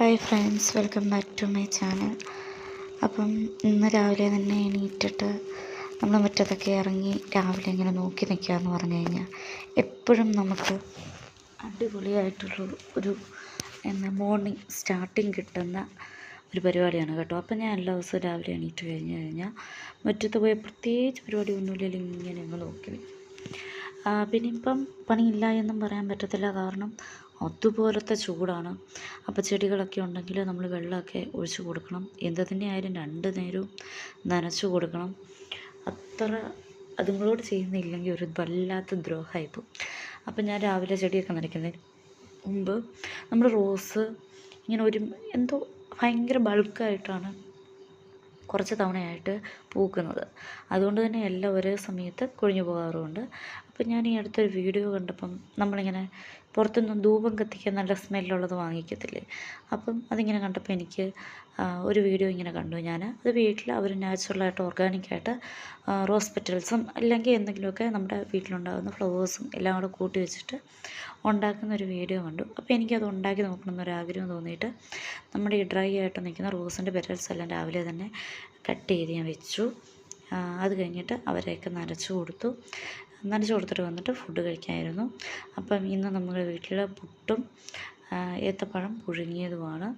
Hi friends, welcome back to my channel. അപ്പം ഇന്ന് രാവിലെ തന്നെ എണീറ്റിട്ട് നമ്മൾ മുറ്റത്തൊക്കെ ഇറങ്ങി രാവിലെ ഇങ്ങനെ നോക്കി നിൽക്കുക എന്ന് പറഞ്ഞു കഴിഞ്ഞാൽ എപ്പോഴും നമുക്ക് അടിപൊളിയായിട്ടുള്ള ഒരു മോർണിംഗ് സ്റ്റാർട്ടിങ് കിട്ടുന്ന ഒരു പരിപാടിയാണ് കേട്ടോ. അപ്പം ഞാൻ എല്ലാ ദിവസവും രാവിലെ എണീറ്റ് കഴിഞ്ഞ് കഴിഞ്ഞാൽ മുറ്റത്ത് പോയി പ്രത്യേകിച്ച് പരിപാടിയൊന്നുമില്ലെങ്കിൽ ഇങ്ങനെ അങ്ങ് നോക്കി വയ്ക്കും. പിന്നെ ഇപ്പം പണിയില്ല എന്നും പറയാൻ പറ്റത്തില്ല, കാരണം അതുപോലത്തെ ചൂടാണ്. അപ്പോൾ ചെടികളൊക്കെ ഉണ്ടെങ്കിൽ നമ്മൾ വെള്ളമൊക്കെ ഒഴിച്ചു കൊടുക്കണം, എന്ത് തന്നെയായാലും 2 നേരവും നനച്ചു കൊടുക്കണം. അത്ര അതുങ്ങളോട് ചെയ്യുന്നില്ലെങ്കിൽ ഒരു വല്ലാത്ത ദ്രോഹമായിപ്പോൾ. അപ്പം ഞാൻ രാവിലെ ചെടിയൊക്കെ നനയ്ക്കുന്നതിന് മുമ്പ് നമ്മുടെ റോസ് ഇങ്ങനെ എന്തോ ഭയങ്കര ബൾക്കായിട്ടാണ് കുറച്ച് തവണയായിട്ട് പൂക്കുന്നത്. അതുകൊണ്ട് തന്നെ എല്ലാം ഒരേ സമയത്ത് കൊഴിഞ്ഞു പോകാറുമുണ്ട്. അപ്പം ഞാൻ ഈ അടുത്തൊരു വീഡിയോ കണ്ടപ്പം നമ്മളിങ്ങനെ പുറത്തുനിന്ന് ധൂപം കത്തിക്കാൻ നല്ല സ്മെല്ലുള്ളത് വാങ്ങിക്കത്തില്ലേ, അപ്പം അതിങ്ങനെ കണ്ടപ്പോൾ എനിക്ക് ഒരു വീഡിയോ ഇങ്ങനെ കണ്ടു. ഞാൻ അത് വീട്ടിൽ അവർ നാച്ചുറലായിട്ട് ഓർഗാനിക്കായിട്ട് റോസ് പെറ്റൽസും അല്ലെങ്കിൽ എന്തെങ്കിലുമൊക്കെ നമ്മുടെ വീട്ടിലുണ്ടാകുന്ന ഫ്ലവേഴ്സും എല്ലാം കൂടെ കൂട്ടി വെച്ചിട്ട് ഉണ്ടാക്കുന്ന ഒരു വീഡിയോ കണ്ടു. അപ്പോൾ എനിക്കത് ഉണ്ടാക്കി നോക്കണമെന്നൊരാഗ്രഹം തോന്നിയിട്ട് നമ്മുടെ ഈ ഡ്രൈ ആയിട്ട് നിൽക്കുന്ന റോസിൻ്റെ പെറ്റൽസ് എല്ലാം രാവിലെ തന്നെ കട്ട് ചെയ്ത് ഞാൻ വെച്ചു. അത് കഴിഞ്ഞിട്ട് അവരെയൊക്കെ നനച്ചു കൊടുത്തിട്ട് വന്നിട്ട് ഫുഡ് കഴിക്കാമായിരുന്നു. അപ്പം ഇന്ന് നമ്മുടെ വീട്ടിൽ പുട്ടും ഏത്തപ്പഴം പുഴുങ്ങിയതുമാണ്.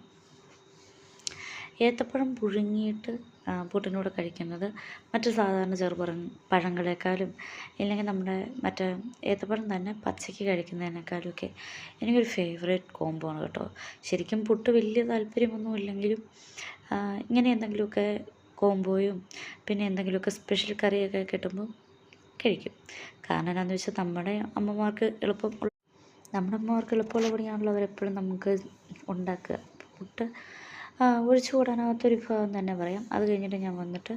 ഏത്തപ്പഴം പുഴുങ്ങിയിട്ട് പുട്ടിനൂടെ കഴിക്കുന്നത് മറ്റ് സാധാരണ പഴങ്ങളെക്കാളും ഇല്ലെങ്കിൽ നമ്മുടെ മറ്റേ ഏത്തപ്പഴം തന്നെ പച്ചയ്ക്ക് കഴിക്കുന്നതിനേക്കാളുമൊക്കെ എനിക്കൊരു ഫേവറേറ്റ് കോംബോ ആണ് കേട്ടോ. ശരിക്കും പുട്ട് വലിയ താല്പര്യമൊന്നും ഇല്ലെങ്കിലും ഇങ്ങനെ എന്തെങ്കിലുമൊക്കെ കോംബോയും പിന്നെ എന്തെങ്കിലുമൊക്കെ സ്പെഷ്യൽ കറിയൊക്കെ കിട്ടുമ്പോൾ കഴിക്കും. കാരണം എന്താണെന്ന് വെച്ചാൽ നമ്മുടെ അമ്മമാർക്ക് എളുപ്പമുള്ള പണിയാണല്ലോ അവരെപ്പോഴും നമുക്ക് ഉണ്ടാക്കുക. പുട്ട് ഒഴിച്ചുകൂടാനാകാത്തൊരു വിഭവം തന്നെ പറയാം. അത് കഴിഞ്ഞിട്ട് ഞാൻ വന്നിട്ട്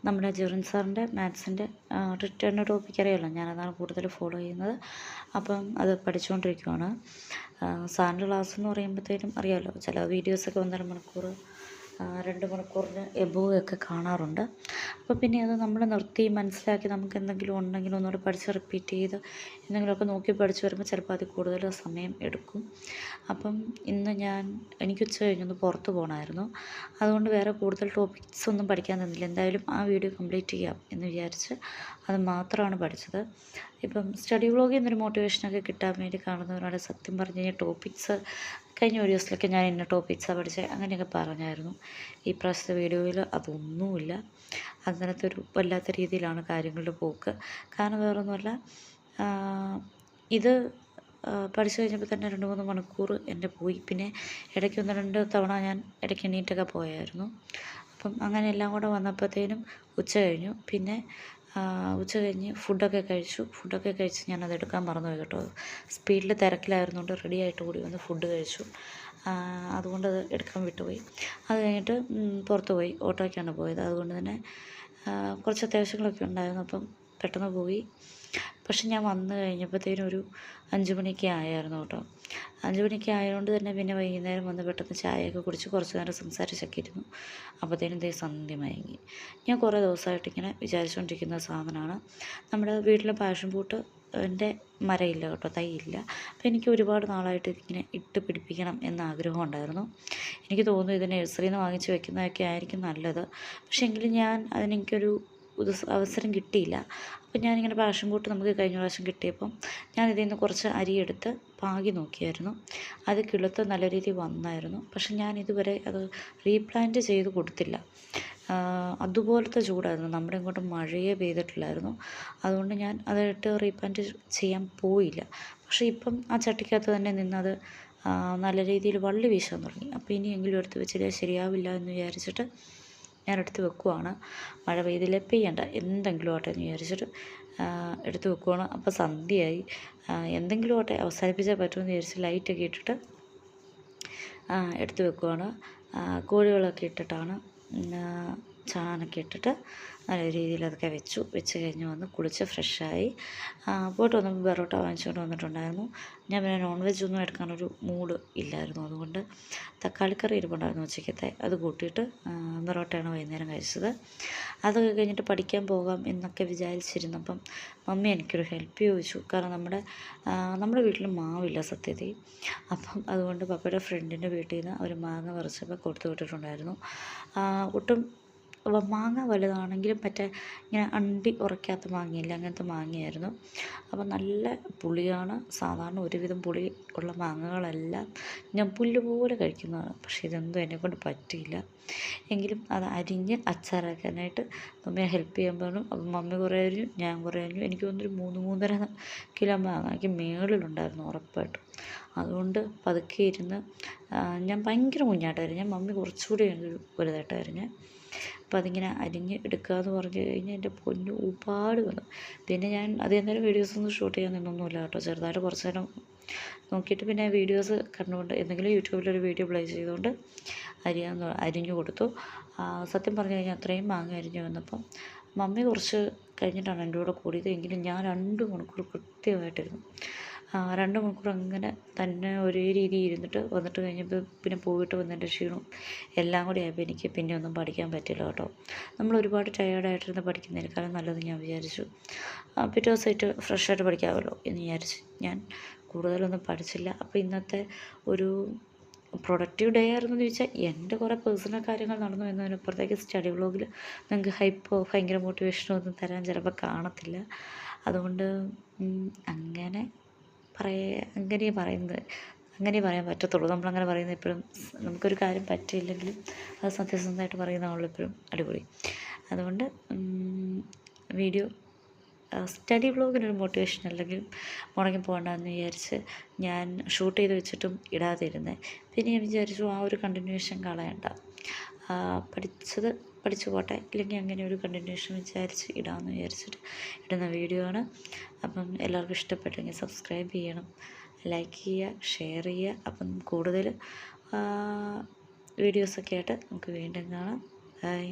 നമ്മുടെ ജെറിൻ സാറിൻ്റെ മാത്സിൻ്റെ റിട്ടേൺ ടോപ്പിക് അറിയാമല്ലോ, ഞാനതാണ് കൂടുതൽ ഫോളോ ചെയ്യുന്നത്. അപ്പം അത് പഠിച്ചുകൊണ്ടിരിക്കുകയാണ്. സാറിൻ്റെ ക്ലാസ് എന്ന് പറയുമ്പോഴത്തേനും അറിയാമല്ലോ, ചില വീഡിയോസൊക്കെ 1.5 മണിക്കൂർ 2 മണിക്കൂറിന് എബോവ് ഒക്കെ കാണാറുണ്ട്. അപ്പോൾ പിന്നെ അത് നമ്മൾ നിർത്തി മനസ്സിലാക്കി നമുക്ക് എന്തെങ്കിലും ഉണ്ടെങ്കിൽ ഒന്നുകൂടെ പഠിച്ച് റിപ്പീറ്റ് ചെയ്ത് എന്തെങ്കിലുമൊക്കെ നോക്കി പഠിച്ച് വരുമ്പോൾ ചിലപ്പോൾ അതിൽ കൂടുതൽ സമയം എടുക്കും. അപ്പം ഇന്ന് എനിക്ക് ഉച്ച കഴിഞ്ഞൊന്ന് പുറത്ത് പോകണമായിരുന്നു. അതുകൊണ്ട് വേറെ കൂടുതൽ ടോപ്പിക്സ് ഒന്നും പഠിക്കാൻ തന്നില്ല. എന്തായാലും ആ വീഡിയോ കംപ്ലീറ്റ് ചെയ്യാം എന്ന് വിചാരിച്ച് അത് മാത്രമാണ് പഠിച്ചത്. ഇപ്പം സ്റ്റഡി വ്ളോഗിൽ നിന്നൊരു മോട്ടിവേഷനൊക്കെ കിട്ടാൻ വേണ്ടി കാണുന്നവരോട് സത്യം പറഞ്ഞു കഴിഞ്ഞാൽ ടോപ്പിക്സ് കഴിഞ്ഞ വീഡിയോസിലൊക്കെ ഞാൻ ഇന്ന ടോപ്പിക്സാണ് പഠിച്ചത് അങ്ങനെയൊക്കെ പറഞ്ഞായിരുന്നു. ഈ പ്രാവശ്യത്തെ വീഡിയോയിൽ അതൊന്നുമില്ല. അങ്ങനത്തെ ഒരു വല്ലാത്ത രീതിയിലാണ് കാര്യങ്ങളുടെ പോക്ക്. കാരണം വേറൊന്നുമല്ല, ഇത് പഠിച്ചു കഴിഞ്ഞപ്പോൾ തന്നെ 2-3 മണിക്കൂർ എൻ്റെ പോയി. പിന്നെ ഇടയ്ക്ക് 1-2 തവണ ഞാൻ ഇടയ്ക്ക് എണീറ്റൊക്കെ പോയായിരുന്നു. അപ്പം അങ്ങനെ എല്ലാം കൂടെ വന്നപ്പോഴത്തേനും ഉച്ച കഴിഞ്ഞു. പിന്നെ ഉച്ച കഴിഞ്ഞ് ഫുഡൊക്കെ കഴിച്ച് ഞാനത് എടുക്കാൻ മറന്നുപോയി കേട്ടോ. സ്പീഡിൽ തിരക്കിലായിരുന്നുകൊണ്ട് റെഡി ആയിട്ട് കൂടി വന്ന് ഫുഡ് കഴിച്ചു. അതുകൊണ്ടത് എടുക്കാൻ വിട്ടുപോയി. അത് കഴിഞ്ഞിട്ട് പുറത്ത് പോയി, ഓട്ടോയ്ക്കാണ് പോയത്. അതുകൊണ്ട് തന്നെ കുറച്ച് അത്യാവശ്യങ്ങളൊക്കെ ഉണ്ടായിരുന്നു, അപ്പം പെട്ടെന്ന് പോയി. പക്ഷെ ഞാൻ വന്നു കഴിഞ്ഞപ്പോഴത്തേനും ഒരു 5 മണിയൊക്കെ ആയായിരുന്നു കേട്ടോ. 5 മണിയൊക്കെ ആയതുകൊണ്ട് തന്നെ പിന്നെ വൈകുന്നേരം വന്ന് പെട്ടെന്ന് ചായയൊക്കെ കുടിച്ച് കുറച്ച് നേരം സംസാരിച്ചൊക്കെ ഇരുന്നു. അപ്പോഴത്തേനും സന്ധ്യ മയങ്ങി. ഞാൻ കുറേ ദിവസമായിട്ട് ഇങ്ങനെ വിചാരിച്ചുകൊണ്ടിരിക്കുന്ന സാധനമാണ്. നമ്മുടെ വീട്ടിലെ പാഷൻ ഫ്രൂട്ട് എൻ്റെ മരമില്ല കേട്ടോ, തൈയില്ല. അപ്പോൾ എനിക്ക് ഒരുപാട് നാളായിട്ട് ഇതിങ്ങനെ ഇട്ട് പിടിപ്പിക്കണം എന്ന ആഗ്രഹം ഉണ്ടായിരുന്നു. എനിക്ക് തോന്നുന്നു ഇത് നഴ്സറിയിൽ നിന്ന് വാങ്ങിച്ച് വെക്കുന്നതൊക്കെ ആയിരിക്കും നല്ലത്. പക്ഷേ എങ്കിലും അതിനെനിക്കൊരു അവസരം കിട്ടിയില്ല. അപ്പം ഞാനിങ്ങനെ പാഷൻ ഫ്രൂട്ട് നമുക്ക് കഴിഞ്ഞ പ്രാവശ്യം കിട്ടിയപ്പം ഞാൻ ഇതിൽ നിന്ന് കുറച്ച് അരിയെടുത്ത് പാകി നോക്കിയായിരുന്നു. അത് കിളുത്ത് നല്ല രീതിയിൽ വന്നായിരുന്നു. പക്ഷെ ഞാൻ ഇതുവരെ അത് റീപ്ലാന്റ് ചെയ്ത് കൊടുത്തില്ല. അതുപോലത്തെ ചൂടായിരുന്നു, നമ്മുടെ ഇങ്ങോട്ട് മഴയേ പെയ്തിട്ടില്ലായിരുന്നു. അതുകൊണ്ട് ഞാൻ അതിട്ട് റീപ്ലാന്റ് ചെയ്യാൻ പോയില്ല. പക്ഷേ ഇപ്പം ആ ചട്ടിക്കകത്ത് തന്നെ നിന്നത് നല്ല രീതിയിൽ വള്ളി വീശാൻ തുടങ്ങി. അപ്പോൾ ഇനിയെങ്കിലും എടുത്ത് വെച്ചില്ലേ ശരിയാവില്ല എന്ന് വിചാരിച്ചിട്ട് ഞാൻ എടുത്ത് വെക്കുവാണ്. മഴ പെയ്തില്ലേ പെയ്യണ്ട, എന്തെങ്കിലും ആട്ടെ എന്ന് വിചാരിച്ചിട്ട് എടുത്ത് വെക്കുവാണ്. അപ്പോൾ സന്ധ്യയായി, എന്തെങ്കിലും ആട്ടെ അവസാനിപ്പിച്ചാൽ പറ്റുമെന്ന് വിചാരിച്ച് ലൈറ്റൊക്കെ ഇട്ടിട്ട് എടുത്ത് വെക്കുവാണ്. കോഴികളൊക്കെ ഇട്ടിട്ടാണ് ചാണകമൊക്കെ ഇട്ടിട്ട് നല്ല രീതിയിൽ അതൊക്കെ വെച്ച് കഴിഞ്ഞ് വന്ന് കുളിച്ച് ഫ്രഷായി പോയിട്ട് വന്നപ്പോൾ ബെറോട്ട വാങ്ങിച്ചുകൊണ്ട് വന്നിട്ടുണ്ടായിരുന്നു. ഞാൻ പിന്നെ നോൺ വെജ് ഒന്നും എടുക്കാനൊരു മൂഡ് ഇല്ലായിരുന്നു. അതുകൊണ്ട് തക്കാളിക്കറി ഇരിപ്പുണ്ടായിരുന്നു ഉച്ചയ്ക്കത്തെ, അത് കൂട്ടിയിട്ട് ബെറോട്ടയാണ് വൈകുന്നേരം കഴിച്ചത്. അതൊക്കെ കഴിഞ്ഞിട്ട് പഠിക്കാൻ പോകാം എന്നൊക്കെ വിചാരിച്ചിരുന്നപ്പം മമ്മി എനിക്കൊരു ഹെൽപ്പ് ചോദിച്ചു. കാരണം നമ്മുടെ വീട്ടിൽ മാവില്ല സത്യത്തിൽ. അപ്പം അതുകൊണ്ട് പപ്പയുടെ ഫ്രണ്ടിൻ്റെ വീട്ടിൽ നിന്ന് അവർ മാങ്ങ പറിച്ചപ്പോൾ കൊടുത്തു വിട്ടിട്ടുണ്ടായിരുന്നു. ഒട്ടും മാങ്ങ വലുതാണെങ്കിലും ഇങ്ങനെ അണ്ടി ഉറയ്ക്കാത്ത മാങ്ങയില്ല, അങ്ങനത്തെ മാങ്ങയായിരുന്നു. അപ്പം നല്ല പുളിയാണ്. സാധാരണ ഒരുവിധം പുളി ഉള്ള മാങ്ങകളെല്ലാം ഞാൻ പുല്ല് പോലെ കഴിക്കുന്നതാണ്. പക്ഷേ ഇതെന്തും എന്നെക്കൊണ്ട് പറ്റിയില്ല. എങ്കിലും അത് അരിഞ്ഞ് അച്ചാറാക്കാനായിട്ട് മമ്മിയെ ഹെൽപ്പ് ചെയ്യാൻ പറഞ്ഞു. അപ്പം മമ്മി കുറേ അരിഞ്ഞു, ഞാൻ കുറേ അരിഞ്ഞു. എനിക്ക് തോന്നുന്നൊരു 3-3.5 കിലോ മാങ്ങയ്ക്ക് മേളിലുണ്ടായിരുന്നു ഉറപ്പായിട്ടും. അതുകൊണ്ട് പതുക്കെ ഇരുന്ന് ഞാൻ ഭയങ്കര കുഞ്ഞായിട്ടായിരുന്നു. ഞാൻ മമ്മി കുറച്ചുകൂടി വലുതായിട്ടായിരുന്നു. അപ്പം അതിങ്ങനെ അരിഞ്ഞ് എടുക്കുക എന്ന് പറഞ്ഞു കഴിഞ്ഞാൽ എൻ്റെ പൊന്നു ഒരുപാട് വന്നു. പിന്നെ ഞാൻ അത് എന്തായാലും വീഡിയോസൊന്നും ഷൂട്ട് ചെയ്യാൻ നിന്നൊന്നുമില്ല കേട്ടോ. ചെറുതായിട്ട് കുറച്ച് നേരം നോക്കിയിട്ട് പിന്നെ വീഡിയോസ് കണ്ടുകൊണ്ട് എന്തെങ്കിലും യൂട്യൂബിലൊരു വീഡിയോ പ്ലേ ചെയ്തുകൊണ്ട് അരിഞ്ഞു കൊടുത്തു. സത്യം പറഞ്ഞു കഴിഞ്ഞാൽ അത്രയും മാങ്ങ അരിഞ്ഞു വന്നപ്പം മമ്മി കുറച്ച് കഴിഞ്ഞിട്ടാണ് എൻ്റെ കൂടെ കൂടിയത്. എങ്കിലും ഞാൻ 2 മണിക്കൂർ കൃത്യമായിട്ടിരുന്നു. 2 മണിക്കൂർ അങ്ങനെ തന്നെ ഒരേ രീതിയിൽ ഇരുന്നിട്ട് വന്നിട്ട് കഴിഞ്ഞപ്പോൾ പിന്നെ പോയിട്ട് വന്നതിൻ്റെ ക്ഷീണവും എല്ലാം കൂടി ആയപ്പോൾ എനിക്ക് പിന്നെ ഒന്നും പഠിക്കാൻ പറ്റില്ല കേട്ടോ. നമ്മൾ ഒരുപാട് ടയേർഡായിട്ടിരുന്ന് പഠിക്കുന്നതിനേക്കാളും നല്ലത് ഞാൻ വിചാരിച്ചു പിറ്റേ ദിവസമായിട്ട് ഫ്രഷായിട്ട് പഠിക്കാമല്ലോ എന്ന് വിചാരിച്ച് ഞാൻ കൂടുതലൊന്നും പഠിച്ചില്ല. അപ്പോൾ ഇന്നത്തെ ഒരു പ്രൊഡക്റ്റീവ് ഡേ ആയിരുന്നു എന്ന് ചോദിച്ചാൽ എൻ്റെ കുറേ പേഴ്സണൽ കാര്യങ്ങൾ നടന്നു എന്നതിനപ്പുറത്തേക്ക് സ്റ്റഡി വ്ളോഗിൽ നിങ്ങൾക്ക് ഭയങ്കര മോട്ടിവേഷനോ ഒന്നും തരാൻ ചിലപ്പോൾ കാണത്തില്ല. അതുകൊണ്ട് അങ്ങനെ അങ്ങനെ പറയാൻ പറ്റത്തുള്ളൂ. നമ്മളങ്ങനെ പറയുന്നത് എപ്പോഴും നമുക്കൊരു കാര്യം പറ്റിയില്ലെങ്കിലും അത് സത്യസന്ധമായിട്ട് പറയുന്നതാണല്ലോ എപ്പോഴും അടിപൊളി. അതുകൊണ്ട് വീഡിയോ സ്റ്റഡി വ്ളോഗിനൊരു മോട്ടിവേഷൻ അല്ലെങ്കിൽ മുടങ്ങി പോകണ്ടെന്ന് വിചാരിച്ച് ഞാൻ ഷൂട്ട് ചെയ്ത് വെച്ചിട്ടും ഇടാതിരുന്നത്. പിന്നെ ഞാൻ വിചാരിച്ചു ആ ഒരു കണ്ടിന്യൂവേഷൻ കളയണ്ട, പഠിച്ചത് പഠിച്ചു പോട്ടെ, ഇല്ലെങ്കിൽ അങ്ങനെ ഒരു കണ്ടിന്യൂവേഷൻ വിചാരിച്ച് ഇടാമെന്ന് വിചാരിച്ചിട്ട് ഇടുന്ന വീഡിയോ ആണ്. അപ്പം എല്ലാവർക്കും ഇഷ്ടപ്പെട്ടെങ്കിൽ സബ്സ്ക്രൈബ് ചെയ്യണം, ലൈക്ക് ചെയ്യുക, ഷെയർ ചെയ്യുക. അപ്പം കൂടുതൽ വീഡിയോസൊക്കെ ആയിട്ട് നമുക്ക് വീണ്ടും കാണാം. ബൈ.